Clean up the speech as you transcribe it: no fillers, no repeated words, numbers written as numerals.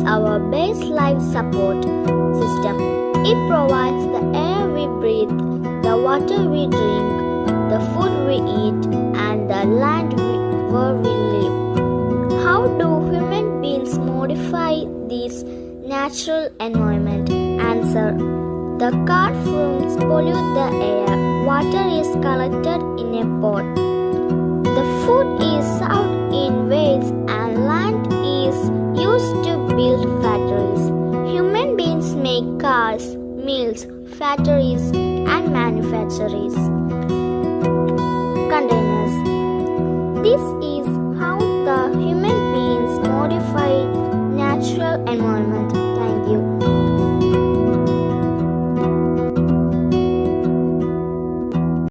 our base life support system. It provides the air we breathe, the water we drink, the food we eat, and the land where we live. How do human beings modify this natural environment? Answer: the car fumes pollute the air, water is collected in a pot, the food is served in waste, and land is used to build factories. Human beings make cars, mills, factories, and manufactories.